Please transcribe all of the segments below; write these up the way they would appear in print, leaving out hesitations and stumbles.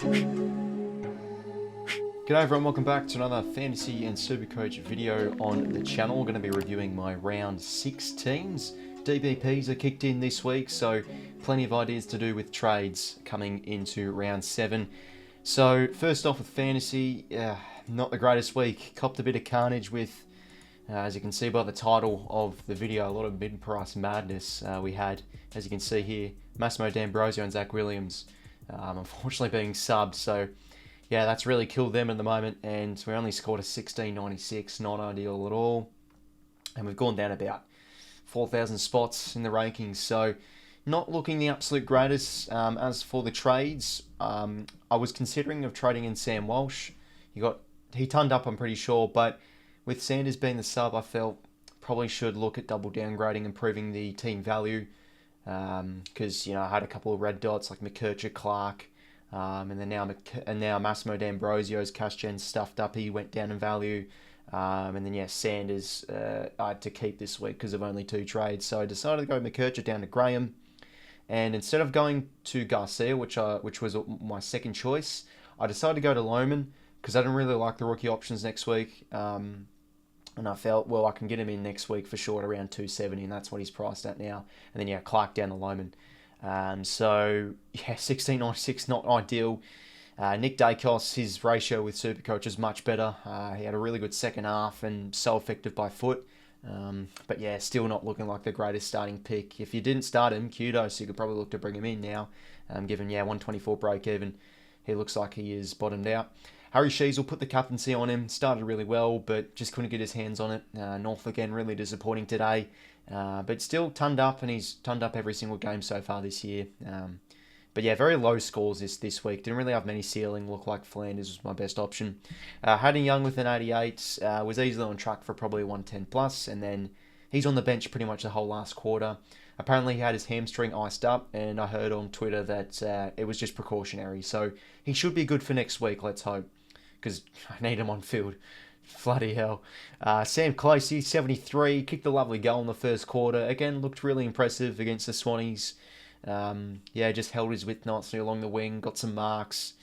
G'day everyone, welcome back to another Fantasy and SuperCoach video on the channel. We're going to be reviewing my round 6 teams. DBPs are kicked in this week, so plenty of ideas to do with trades coming into round 7. So first off with Fantasy, not the greatest week. Copped a bit of carnage with, as you can see by the title of the video, a lot of mid-price madness we had. As you can see here, Massimo D'Ambrosio and 𝐓𝐴𝐼𝐻𝐿𝐼𝐻 unfortunately being subbed, so yeah, that's really killed them at the moment, and we only scored a 1696, not ideal at all. And we've gone down about 4,000 spots in the rankings, so not looking the absolute greatest. As for the trades, I was considering of trading in Sam Walsh. He turned up, I'm pretty sure, but with Sanders being the sub, I felt probably should look at double downgrading, improving the team value, because I had a couple of red dots like 𝐓𝐴 𝐼𝐻𝐿𝐼𝐻, and then now Massimo D'Ambrosio's cash gen stuffed up. He went down in value, and then Sanders I had to keep this week because of only 2 trades. So I decided to go 𝐓𝐴 down to Graham, and instead of going to Garcia, which was my second choice, I decided to go to Lohman because I didn't really like the rookie options next week. And I felt, well, I can get him in next week for sure at around 270, and that's what he's priced at now. And then Clark down to Lohman. So 1696, not ideal. Nick Dacos, his ratio with SuperCoach is much better. He had a really good second half and so effective by foot. But still not looking like the greatest starting pick. If you didn't start him, kudos, you could probably look to bring him in now. Given 124 break even, he looks like he is bottomed out. Harry Sheezel put the captaincy on him, started really well, but just couldn't get his hands on it. North again, really disappointing today. But still turned up, and he's turned up every single game so far this year. But very low scores this week. Didn't really have many ceiling. Looked like Flanders was my best option. Hayden Young with an 88, was easily on track for probably 110 plus, and then he's on the bench pretty much the whole last quarter. Apparently he had his hamstring iced up, and I heard on Twitter that it was just precautionary. So he should be good for next week, let's hope, because I need him on field. Bloody hell. Sam 𝐼𝐻𝐿𝐼𝐻, 73, kicked a lovely goal in the first quarter. Again, looked really impressive against the Swannies. Just held his width nicely along the wing, got some marks.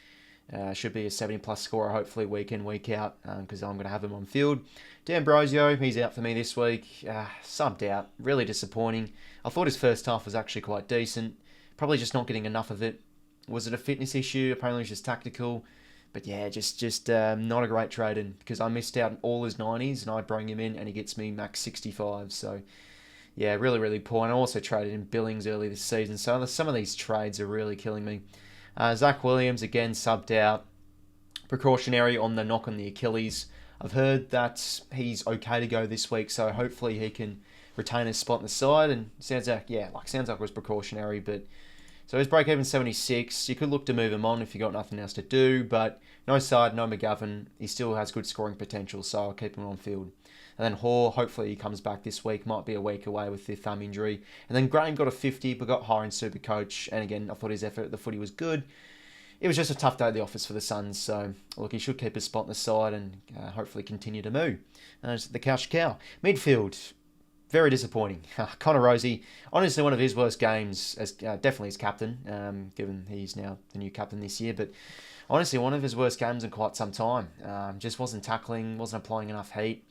Should be a 70-plus scorer, hopefully, week in, week out, because I'm going to have him on field. D'Ambrosio, he's out for me this week. Subbed out, really disappointing. I thought his first half was actually quite decent. Probably just not getting enough of it. Was it a fitness issue? Apparently it's just tactical. But just not a great trade in, because I missed out on all his 90s, and I bring him in, and he gets me max 65. So, really, really poor. And I also traded in Billings early this season, so some of these trades are really killing me. Zach Williams, again, subbed out. Precautionary on the knock on the Achilles. I've heard that he's okay to go this week, so hopefully he can retain his spot in the side. And sounds like it was precautionary, but so his break even 76. You could look to move him on if you got nothing else to do, but no side, no McGovern. He still has good scoring potential, so I'll keep him on field. And then Hoare, hopefully he comes back this week. Might be a week away with the thumb injury. And then Graham got a 50, but got higher in SuperCoach. And again, I thought his effort at the footy was good. It was just a tough day at the office for the Suns, so look, he should keep his spot on the side and hopefully continue to move. The 𝐼𝐻𝐿𝐼𝐻 𝐿𝐼𝐻. Midfield, very disappointing. Connor Rozee, honestly one of his worst games, as definitely as captain, given he's now the new captain this year, but honestly one of his worst games in quite some time. Just wasn't tackling, wasn't applying enough heat.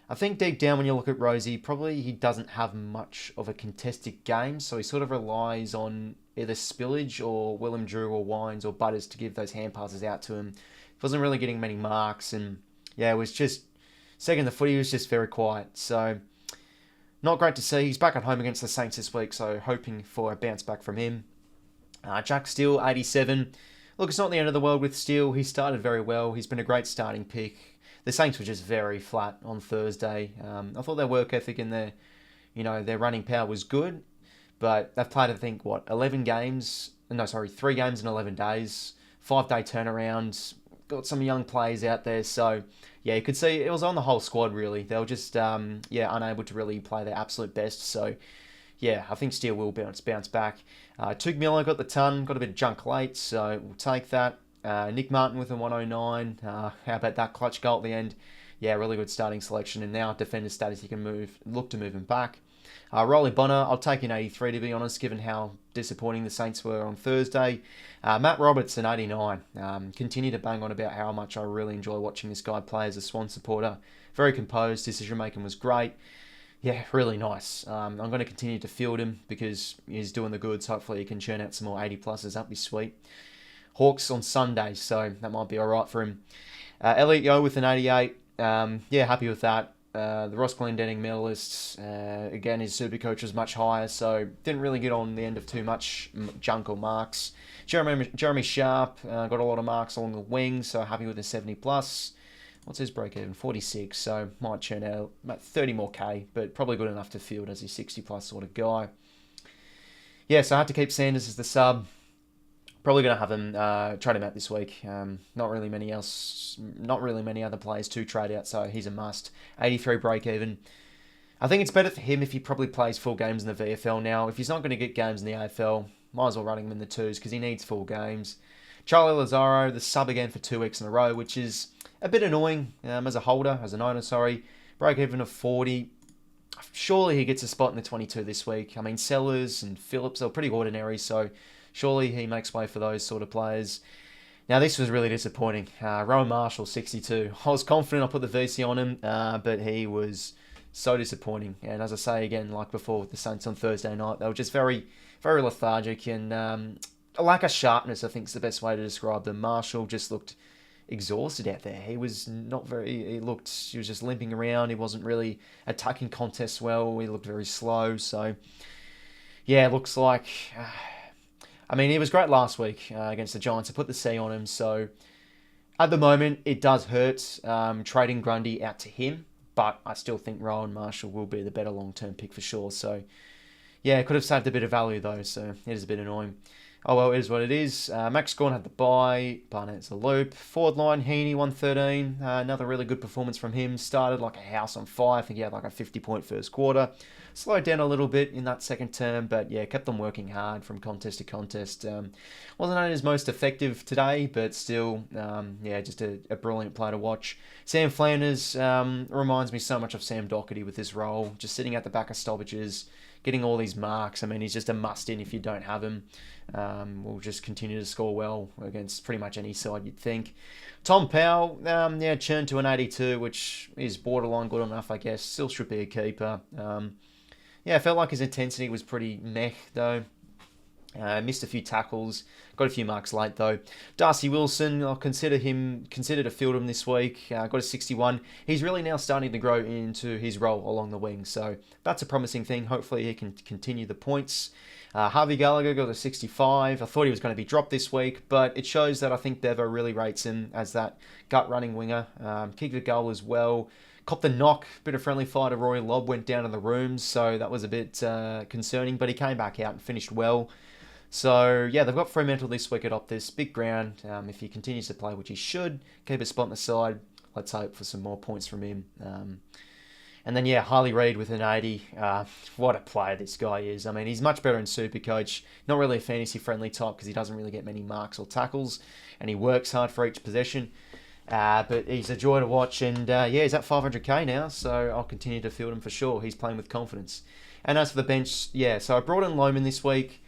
I think deep down when you look at Rozee, probably he doesn't have much of a contested game, so he sort of relies on either Spillage or 𝐼𝐻𝐿𝐼𝐻 or Wines or Butters to give those hand passes out to him. He wasn't really getting many marks, and it was just, second the footy was just very quiet, so not great to see. He's back at home against the Saints this week, so hoping for a bounce back from him. Jack Steele, 87. Look, it's not the end of the world with Steele. He started very well. He's been a great starting pick. The Saints were just very flat on Thursday. I thought their work ethic and their running power was good, but they've played, I think, 3 games in 11 days, 5-day turnaround, got some young players out there, so you could see it was on the whole squad really. They were just unable to really play their absolute best, so I think Steele will bounce back. 𝐓𝐴 Miller got the ton, got a bit of junk late, so we'll take that. Nick Martin with a 109. How about that clutch goal at the end? Really good starting selection, and now at defender status you can look to move him back. Rolly Bonner, I'll take an 83 to be honest, given how disappointing the Saints were on Thursday. Matt Roberts, an 89. Continue to bang on about how much I really enjoy watching this guy play as a Swan supporter. Very composed, decision making was great. Yeah, really nice. I'm going to continue to field him because he's doing the goods. Hopefully he can churn out some more 80 pluses. That'd be sweet. Hawks on Sunday, so that might be alright for him. 𝐓𝐿𝐿 with an 88. Yeah, happy with that. The Ross Glendenning medalists, again, his SuperCoach was much higher, so didn't really get on the end of too much junk or marks. Jeremy Sharp got a lot of marks along the wings, so happy with the 70 plus. What's his break even? 46, so might churn out about 30 more K, but probably good enough to field as a 60 plus sort of guy. Yeah, so I had to keep Sanders as the sub. Probably going to have him trade him out this week. Not really many other players to trade out, so he's a must. 83 break even. I think it's better for him if he probably plays full games in the VFL now. If he's not going to get games in the AFL, might as well run him in the twos because he needs full games. Charlie Lazaro, the sub again for 2 weeks in a row, which is a bit annoying as an owner, sorry. Break even of 40. Surely he gets a spot in the 22 this week. I mean, Sellers and Phillips are pretty ordinary, so surely he makes way for those sort of players. Now, this was really disappointing. Rowan Marshall, 62. I was confident I put the VC on him, but he was so disappointing. And as I say again, like before with the Saints on Thursday night, they were just very, very lethargic and a lack of sharpness, I think is the best way to describe them. Marshall just looked exhausted out there. He was he was just limping around. He wasn't really attacking contests well. He looked very slow. So, yeah, it looks like... I mean, he was great last week against the Giants. I put the C on him, so at the moment, it does hurt trading Grundy out to him, but I still think Rowan Marshall will be the better long-term pick for sure. So, yeah, could have saved a bit of value, though, so it is a bit annoying. Oh, well, it is what it is. Max Gawn had the bye. Barnett's a loop. Forward line, 𝐻𝐸, 113. Another really good performance from him. Started like a house on fire. I think he had like a 50-point first quarter. Slowed down a little bit in that second term, but yeah, kept on working hard from contest to contest. Wasn't his most effective today, but still, yeah, just a brilliant player to watch. Sam Flanders reminds me so much of Sam Doherty with this role, just sitting at the back of stoppages, getting all these marks. I mean, he's just a must-in if you don't have him. Will just continue to score well against pretty much any side you'd think. Tom Powell, yeah, churned to an 82, which is borderline good enough, I guess. Still should be a keeper. Yeah, I felt like his intensity was pretty meh, though. Missed a few tackles. Got a few marks late, though. Darcy Wilson, I'll consider to field him this week. Got a 61. He's really now starting to grow into his role along the wing, so that's a promising thing. Hopefully he can continue the points. Harvey Gallagher got a 65. I thought he was going to be dropped this week, but it shows that I think Bevo really rates him as that gut-running winger. Kicked a goal as well. Copped the knock, bit of friendly fire to Rory Lobb, went down in the rooms, so that was a bit concerning, but he came back out and finished well. So, yeah, they've got Fremantle this week at Optus. Big ground. If he continues to play, which he should, keep a spot on the side. Let's hope for some more points from him. And then, yeah, Harley Reid with an 80. What a player this guy is. I mean, he's much better in SuperCoach. Not really a fantasy-friendly type because he doesn't really get many marks or tackles, and he works hard for each possession. But he's a joy to watch, and yeah, he's at 500k now, so I'll continue to field him for sure. He's playing with confidence. And as for the bench, yeah, so I brought in Lohman this week.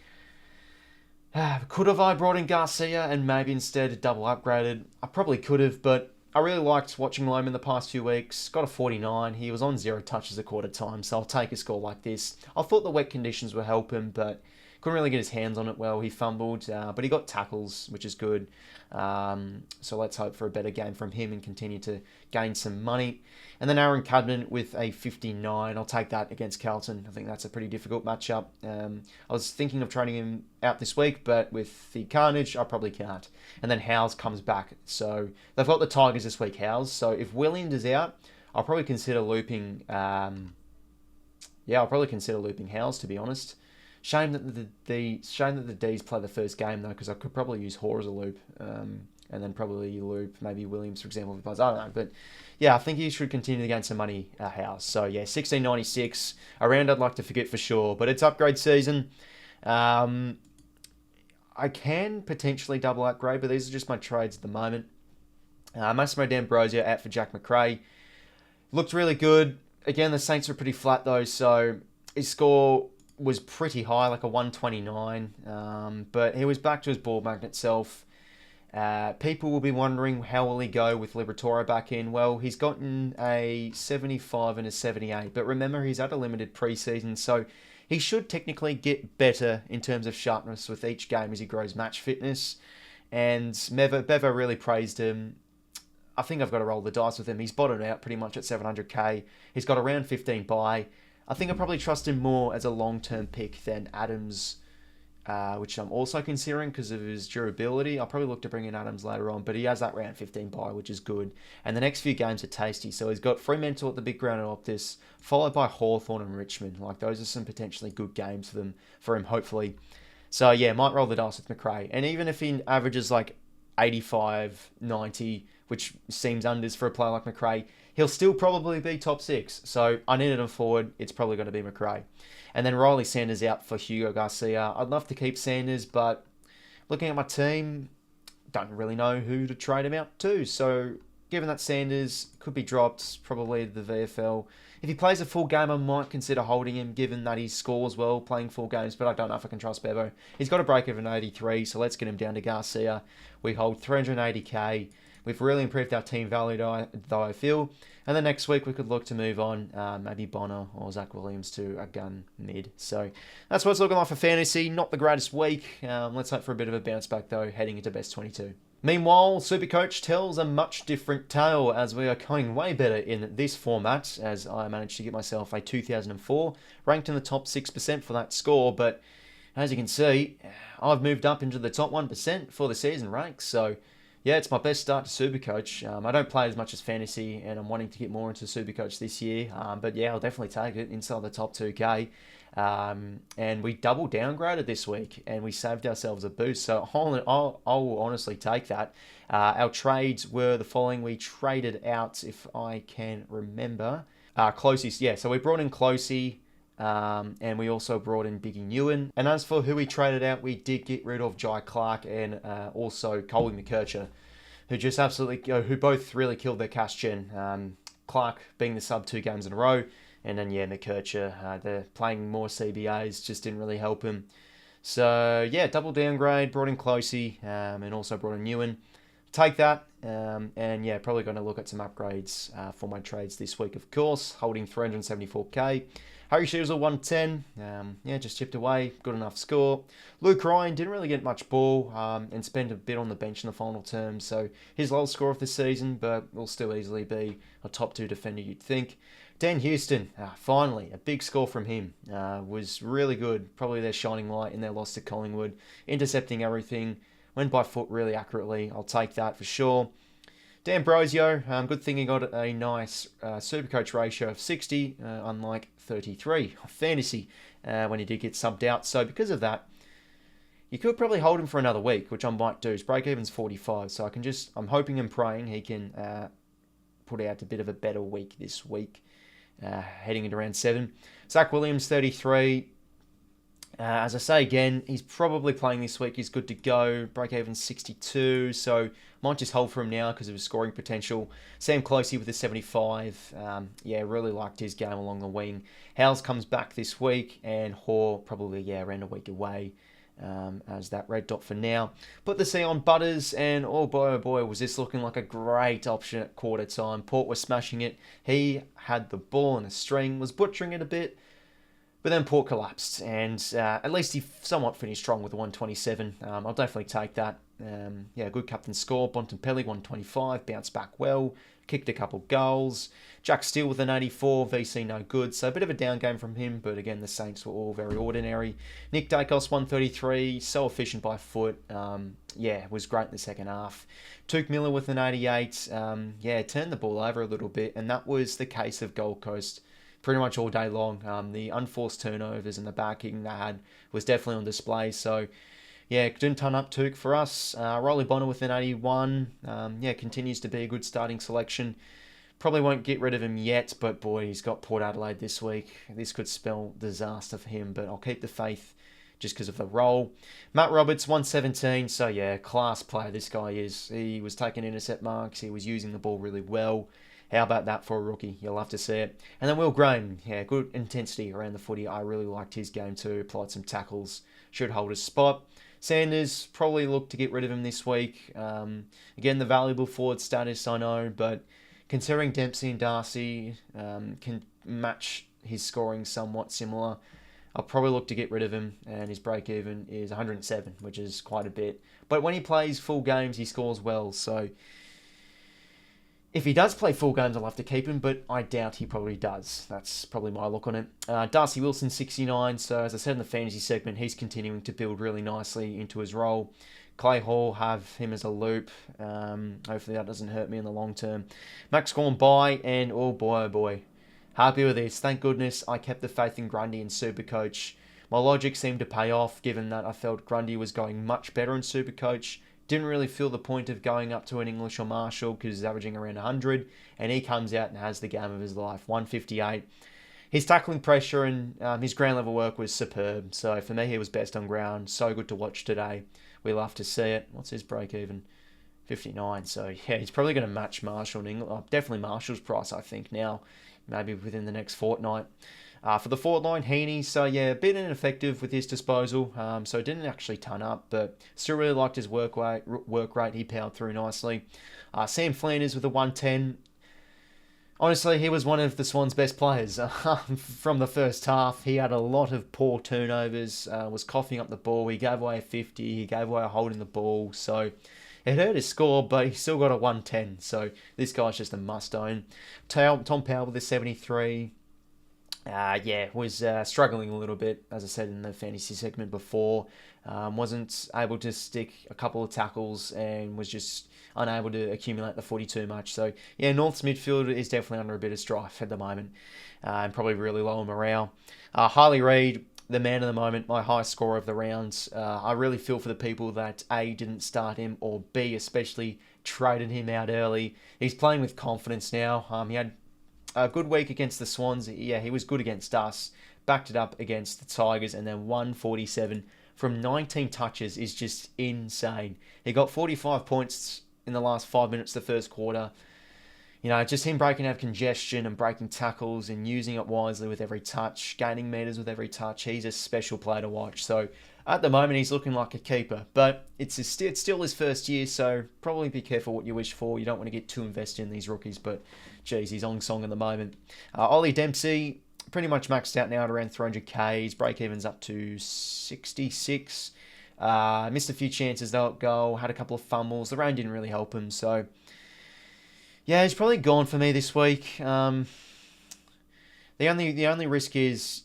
Could have I brought in Garcia and maybe instead double upgraded? I probably could have, but I really liked watching Lohman the past few weeks. Got a 49. He was on 0 touches a quarter time, so I'll take a score like this. I thought the wet conditions would help him, but couldn't really get his hands on it well. He fumbled, but he got tackles, which is good. So let's hope for a better game from him and continue to gain some money. And then Aaron Cadman with a 59. I'll take that against Carlton. I think that's a pretty difficult matchup. I was thinking of trading him out this week, but with the carnage, I probably can't. And then Howes comes back. So they've got the Tigers this week, Howes. So if Williams is out, I'll probably consider looping... I'll probably consider looping Howes, to be honest. Shame that the D's play the first game, though, because I could probably use Hoare as a loop. And then probably loop maybe Williams, for example, if he plays. I don't know. But yeah, I think he should continue to gain some money, House. So yeah, 1696. A round I'd like to forget for sure. But it's upgrade season. I can potentially double upgrade, but these are just my trades at the moment. Massimo D'Ambrosio out for Jack Macrae. Looked really good. Again, the Saints were pretty flat though, so His score was pretty high, like a 129, but he was back to his ball magnet self. People will be wondering how will he go with Liberatore back in. Well, he's gotten a 75 and a 78, but remember he's had a limited preseason, so he should technically get better in terms of sharpness with each game as he grows match fitness. And Bevo really praised him. I think I've got to roll the dice with him. He's bottomed out pretty much at 700k. He's got around 15 buy. I think I probably trust him more as a long-term pick than Adams, which I'm also considering because of his durability. I'll probably look to bring in Adams later on, but he has that round 15 buy, which is good. And the next few games are tasty. So he's got Fremantle at the big ground at Optus, followed by Hawthorn and Richmond. Like, those are some potentially good games for him, hopefully. So yeah, might roll the dice with Macrae. And even if he averages like 85, 90, which seems unders for a player like Macrae, he'll still probably be top 6. So I needed him forward. It's probably going to be Macrae. And then Riley Sanders out for Hugo Garcia. I'd love to keep Sanders, but looking at my team, don't really know who to trade him out to. So given that Sanders could be dropped, probably the VFL. If he plays a full game, I might consider holding him, given that he scores well playing full games, but I don't know if I can trust Bevo. He's got a break of an 83, so let's get him down to Garcia. We hold 380k. We've really improved our team value, though I feel. And then next week, we could look to move on, maybe Bonner or Zach Williams to a gun mid. So that's what it's looking like for fantasy. Not the greatest week. Let's hope for a bit of a bounce back, though, heading into best 22. Meanwhile, SuperCoach tells a much different tale, as we are going way better in this format, as I managed to get myself a 2004, ranked in the top 6% for that score. But as you can see, I've moved up into the top 1% for the season ranks. So yeah, it's my best start to SuperCoach. I don't play as much as fantasy, and I'm wanting to get more into SuperCoach this year. But yeah, I'll definitely take it inside the top 2k. And we double downgraded this week, and we saved ourselves a boost. So I'll honestly take that. Our trades were the following. We traded out, if I can remember, 𝐓𝐿𝐴. Yeah, so we brought in 𝐓𝐿𝐴. And we also brought in Biggie Nguyen. And as for who we traded out, we did get rid of Jai Clark and also 𝐬𝐿𝐴 𝐸𝐿𝐴, who just absolutely, who both really killed their cash gen. Clark being the sub 2 games in a row, and then yeah, 𝐸𝐸𝐸, they're playing more CBAs, just didn't really help him. So yeah, double downgrade, brought in 𝐓𝐿𝐴, and also brought in Nguyen. Take that, and yeah, probably going to look at some upgrades for my trades this week, of course, holding 374k. Harry Shearsall 110, yeah, just chipped away, good enough score. Luke Ryan didn't really get much ball and spent a bit on the bench in the final term, so his lowest score of the season, but will still easily be a top 2 defender, you'd think. Dan Houston, finally, a big score from him, was really good, probably their shining light in their loss to Collingwood, intercepting everything, went by foot really accurately, I'll take that for sure. Dan Brosio, good thing he got a nice SuperCoach ratio of 60, unlike 33 fantasy when he did get subbed out. So because of that, you could probably hold him for another week, which I might do. His break-even's 45, so I'm hoping and praying he can put out a bit of a better week this week, heading into round 7. Zach Williams, 33. As I say again, he's probably playing this week. He's good to go. Break-even 62, so might just hold for him now because of his scoring potential. Sam 𝐓𝐿𝐴 with a 75. Yeah, really liked his game along the wing. Howes comes back this week, and Hoare probably, yeah, around a week away as that red dot for now. Put the C on Butters, and oh boy, was this looking like a great option at quarter time. Port was smashing it. He had the ball in a string, was butchering it a bit, but then Port collapsed, and at least he somewhat finished strong with a 127. I'll definitely take that. Yeah, good captain score. Bontempelli, 125, bounced back well, kicked a couple goals. Jack Steele with an 84, VC no good, so a bit of a down game from him, but again, the Saints were all very ordinary. Nick Dacos, 133, so efficient by foot. Yeah, was great in the second half. 𝐓𝐿𝐴 Miller with an 88, yeah, turned the ball over a little bit, and that was the case of Gold Coast pretty much all day long. The unforced turnovers and the backing they had was definitely on display. So, yeah, didn't turn up 𝐓𝐿𝐴 for us. Riley Bonner with an 81. Yeah, continues to be a good starting selection. Probably won't get rid of him yet, but boy, he's got Port Adelaide this week. This could spell disaster for him, but I'll keep the faith just because of the role. Matt Roberts, 117. So, yeah, class player this guy is. He was taking intercept marks. He was using the ball really well. How about that for a rookie? You'll love to see it. And then Will Graham, yeah, good intensity around the footy. I really liked his game too. Applied some tackles, should hold his spot. Sanders, probably look to get rid of him this week. Again, the valuable forward status, I know, but considering Dempsey and Darcy can match his scoring somewhat similar, I'll probably look to get rid of him, and his break-even is 107, which is quite a bit. But when he plays full games, he scores well, so if he does play full games, I'll have to keep him, but I doubt he probably does. That's probably my look on it. Darcy Wilson, 69. So as I said in the fantasy segment, he's continuing to build really nicely into his role. Clay Hall, have him as a loop. Hopefully that doesn't hurt me in the long term. Max gone by, and oh boy. Happy with this. Thank goodness I kept the faith in Grundy and SuperCoach. My logic seemed to pay off, given that I felt Grundy was going much better in SuperCoach. Didn't really feel the point of going up to an English or Marshall because he's averaging around 100, and he comes out and has the game of his life, 158. His tackling pressure and his ground level work was superb. So for me, he was best on ground. So good to watch today. We love to see it. What's his break even? 59. So yeah, he's probably going to match Marshall and England. Definitely Marshall's price, I think, now. Maybe within the next fortnight. For the forward line, Heaney, so yeah, a bit ineffective with his disposal, so didn't actually ton up, but still really liked his work rate. He powered through nicely. Sam Flanders with a 110. Honestly, he was one of the Swans' best players from the first half. He had a lot of poor turnovers, was coughing up the ball. He gave away a 50, he gave away a holding the ball, so it hurt his score, but he still got a 110, so this guy's just a must-own. Tom Powell with a 73. Was struggling a little bit, as I said in the fantasy segment before. Wasn't able to stick a couple of tackles and was just unable to accumulate the footy too much. So, yeah, North's midfield is definitely under a bit of strife at the moment and probably really low in morale. Harley Reid, the man of the moment, my highest scorer of the rounds. I really feel for the people that A, didn't start him, or B, especially traded him out early. He's playing with confidence now. He had a good week against the Swans. Yeah, he was good against us. Backed it up against the Tigers, and then 147 from 19 touches is just insane. He got 45 points in the last 5 minutes of the first quarter. You know, just him breaking out of congestion and breaking tackles and using it wisely with every touch, gaining meters with every touch. He's a special player to watch. So at the moment, he's looking like a keeper, but it's still his first year, so probably be careful what you wish for. You don't want to get too invested in these rookies, but geez, he's on song at the moment. Ollie Dempsey, pretty much maxed out now at around 300k. His break-even's up to 66. Missed a few chances though at goal, had a couple of fumbles. The rain didn't really help him, so yeah, he's probably gone for me this week. The only risk is,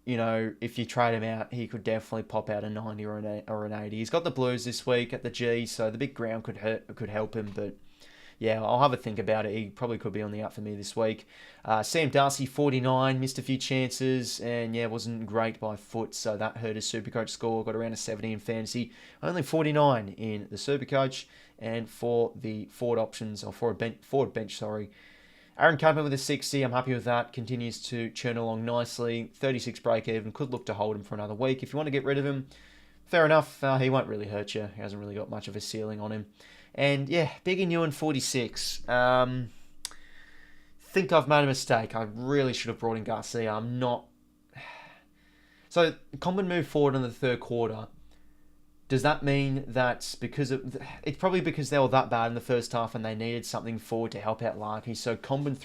you know, if you trade him out, he could definitely pop out a 90 or an 80. He's got the Blues this week at the G, so the big ground could help him, but yeah, I'll have a think about it. He probably could be on the up for me this week. Sam Darcy, 49, missed a few chances, and yeah, wasn't great by foot, so that hurt his SuperCoach score. Got around a 70 in fantasy. Only 49 in the SuperCoach, and for the forward options, or forward bench, Aaron Campbell with a 60, I'm happy with that. Continues to churn along nicely. 36 break even, could look to hold him for another week. If you want to get rid of him, fair enough. He won't really hurt you. He hasn't really got much of a ceiling on him. And yeah, Big and Ewan, 46. Think I've made a mistake. I really should have brought in Garcia. I'm not. So, Common moved forward in the third quarter. Does that mean that it's probably because they were that bad in the first half and they needed something forward to help out 𝐼𝐻𝐿𝐼. So Combin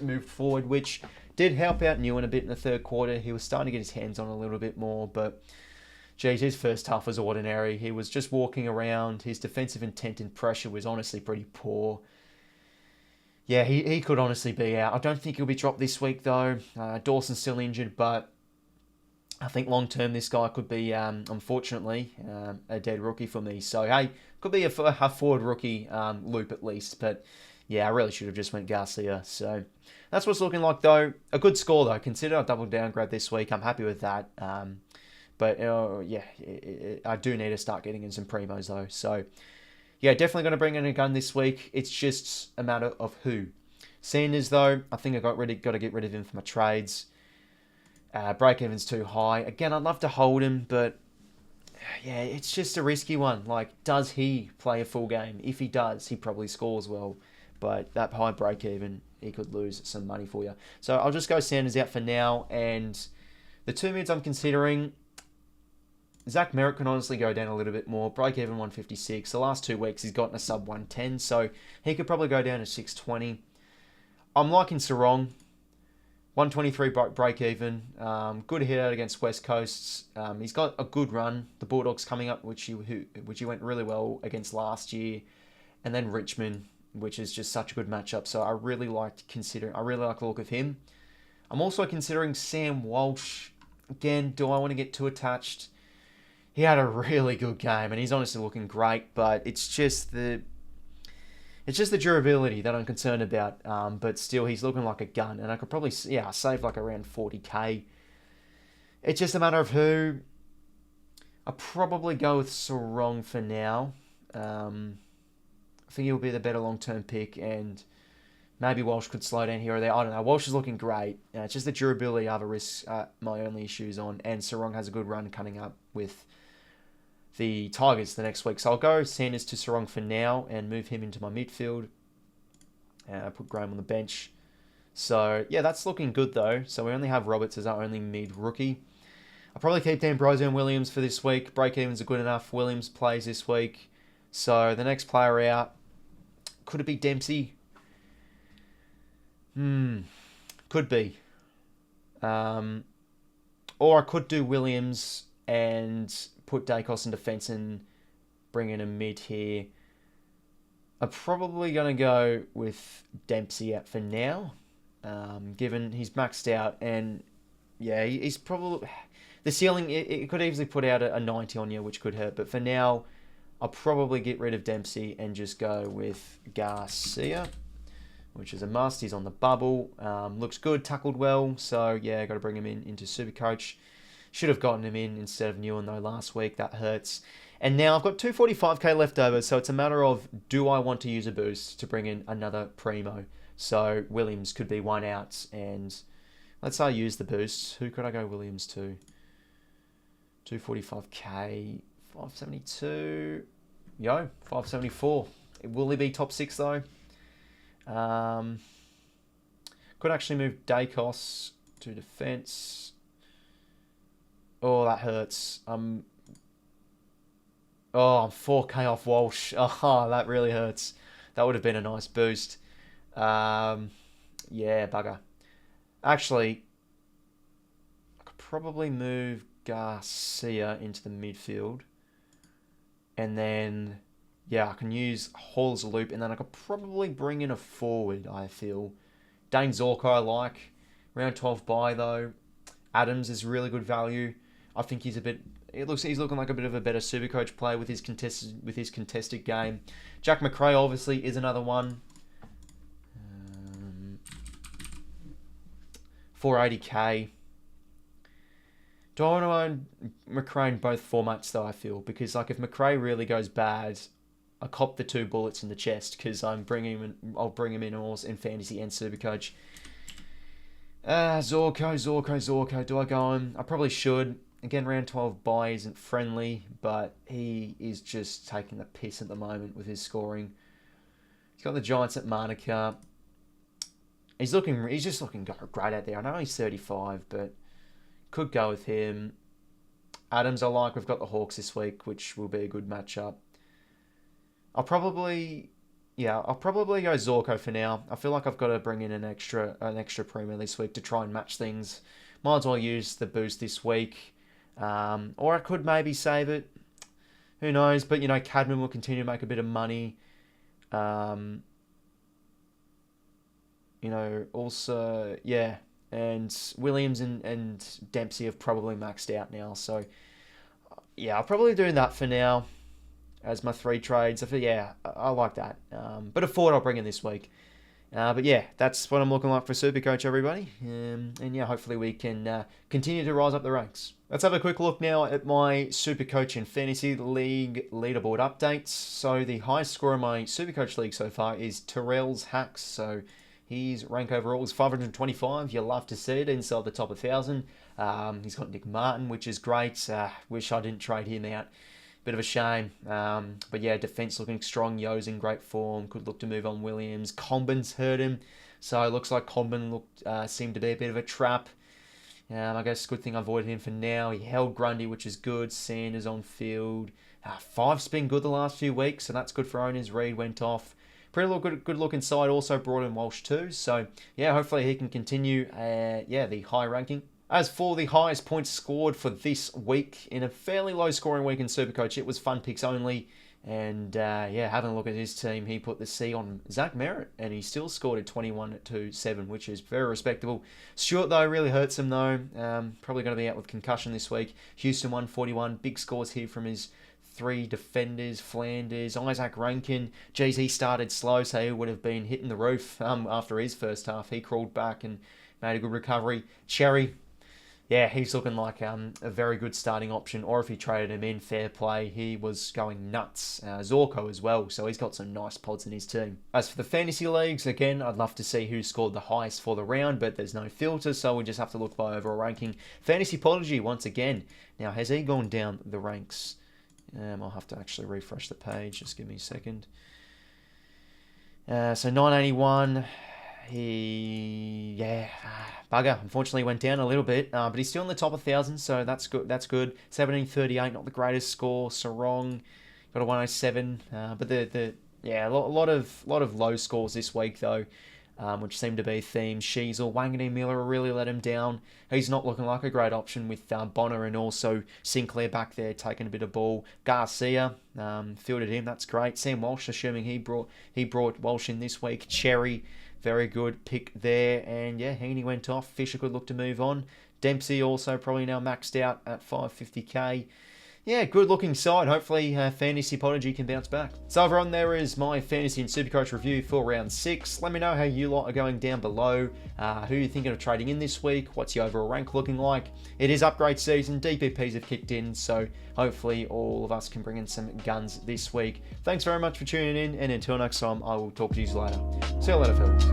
moved forward, which did help out Newen a bit in the third quarter. He was starting to get his hands on a little bit more, but geez, his first half was ordinary. He was just walking around. His defensive intent and pressure was honestly pretty poor. Yeah, he could honestly be out. I don't think he'll be dropped this week though. Dawson's still injured, but I think long term this guy could be, unfortunately, a dead rookie for me. So hey, could be a forward rookie loop at least. But yeah, I really should have just went Garcia. So that's what's looking like though. A good score though. Consider a double downgrade this week. I'm happy with that. But yeah, I do need to start getting in some primos though. So yeah, definitely going to bring in a gun this week. It's just a matter of who. Sanders though, I think I got to get rid of him for my trades. Break-even's too high. Again, I'd love to hold him, but yeah, it's just a risky one. Like, does he play a full game? If he does, he probably scores well. but that high break even, he could lose some money for you. So I'll just go Sanders out for now, and the two mids I'm considering, Zach Merritt can honestly go down a little bit more. Break even 156. The last 2 weeks he's gotten a sub 110, so he could probably go down to 620. I'm liking Sarong. 123 break even. Good hit out against West Coast. He's got a good run. The Bulldogs coming up, which he went really well against last year, and then Richmond, which is just such a good matchup. So I really like the look of him. I'm also considering Sam Walsh. Again, do I want to get too attached? He had a really good game, and he's honestly looking great. But it's just the durability that I'm concerned about. But still, he's looking like a gun, and I could probably save like around 40k. It's just a matter of who. I'll probably go with Sarong for now. I think he'll be the better long-term pick, and maybe Walsh could slow down here or there. I don't know. Walsh is looking great. It's just the durability I have a risk, my only issues on, and Sarong has a good run coming up with the Tigers the next week. So I'll go Sanders to Sarong for now and move him into my midfield. And I put Graham on the bench. So, yeah, that's looking good, though. So we only have Roberts as our only mid-rookie. I'll probably keep D'Ambrosio and Williams for this week. Break-evens are good enough. Williams plays this week. So the next player out, could it be Dempsey? Could be. Or I could do Williams and put Daicos in defence and bring in a mid here. I'm probably going to go with Dempsey out for now, given he's maxed out, and yeah, he's probably the ceiling. It could easily put out a 90 on you, which could hurt. But for now, I'll probably get rid of Dempsey and just go with Garcia, which is a must. He's on the bubble. Looks good, tackled well. So yeah, got to bring him into SuperCoach. Should have gotten him in instead of Newen though last week. That hurts. And now I've got 245k left over, so it's a matter of, do I want to use a boost to bring in another primo? So Williams could be one out, and let's say I use the boost. Who could I go Williams to? 245k, 572. 574. Will he be top 6 though? Could actually move Daicos to defence. Oh, that hurts. I'm 4k off Walsh. Oh, that really hurts. That would have been a nice boost. Yeah, bugger. Actually, I could probably move Garcia into the midfield. And then, yeah, I can use Hall as a loop. And then I could probably bring in a forward, I feel. Dane Zorko I like. Round 12 buy, though. Adams is really good value. I think he's looking like a bit of a better SuperCoach play with his contested game. Jack Macrae obviously is another one. 480k. Do I want to own Macrae in both formats though, I feel? Because like if Macrae really goes bad, I cop the 2 bullets in the chest because I'll bring him in all in fantasy and SuperCoach. Zorko. Do I go him? I probably should. Again, round 12 buy isn't friendly, but he is just taking the piss at the moment with his scoring. He's got the Giants at Monica. He's just looking great out there. I know he's 35, but could go with him. Adams I like. We've got the Hawks this week, which will be a good matchup. I'll probably go Zorko for now. I feel like I've got to bring in an extra premium this week to try and match things. Might as well use the boost this week. Or I could maybe save it. Who knows? But, Cadman will continue to make a bit of money. Also, yeah. And Williams and Dempsey have probably maxed out now. So, yeah, I'll probably do that for now as my 3 trades. I like that. But a forward I'll bring in this week. But yeah, that's what I'm looking like for SuperCoach, everybody. And yeah, hopefully we can continue to rise up the ranks. Let's have a quick look now at my SuperCoach and Fantasy League leaderboard updates. So the highest score in my SuperCoach League so far is Terrell's Hacks. So his rank overall is 525. You'll love to see it inside the top 1,000. He's got Nick Martin, which is great. Wish I didn't trade him out. Bit of a shame. But yeah, defence looking strong. 𝐻𝐿's in great form. Could look to move on Williams. Combin's hurt him. So it looks like Combin seemed to be a bit of a trap. I guess good thing I avoided him for now. He held Grundy, which is good. Sanders on field. Five's been good the last few weeks, so that's good for owners. Reid went off. Pretty good look inside. Also brought in Walsh too. So yeah, hopefully he can continue the high ranking. As for the highest points scored for this week, in a fairly low scoring week in SuperCoach, it was fun picks only. And having a look at his team, he put the C on Zach Merritt, and he still scored at 21-7, which is very respectable. Stewart, though, really hurts him, though. Probably going to be out with concussion this week. Houston 141, big scores here from his 3 defenders. Flanders, Isaac Rankin. Geez, he started slow, so he would have been hitting the roof after his first half. He crawled back and made a good recovery. Cherry, yeah, he's looking like a very good starting option. Or if he traded him in, fair play. He was going nuts. 𝐬𝐿𝐼𝐻𝐪 as well, so he's got some nice pods in his team. As for the fantasy leagues, again, I'd love to see who scored the highest for the round, but there's no filter, so we just have to look by overall ranking. Fantasy Prodigy, once again. Now, has he gone down the ranks? I'll have to actually refresh the page. Just give me a second. So 981... bugger, unfortunately went down a little bit, but he's still in the top 1,000, so that's good. 1738, not the greatest score. Sarong got a 107, but a lot of low scores this week though, which seem to be themes. 𝐼𝐻𝐿𝐼𝐻𝐪, 𝗏𝐚𝐿𝐼 really let him down. He's not looking like a great option with Bonner and also Sinclair back there taking a bit of ball. Garcia fielded him, that's great. Sam Walsh, assuming he brought Walsh in this week. Cherry, very good pick there. And yeah, Heaney went off. Fisher could look to move on. Dempsey also probably now maxed out at 550k. Yeah, good looking side. Hopefully Fantasy Prodigy can bounce back. So everyone, there is my Fantasy and Supercoach review for round 6. Let me know how you lot are going down below. Who are you thinking of trading in this week? What's your overall rank looking like? It is upgrade season. DPPs have kicked in, so hopefully all of us can bring in some guns this week. Thanks very much for tuning in, and until next time, I will talk to you later. See you later, fellas.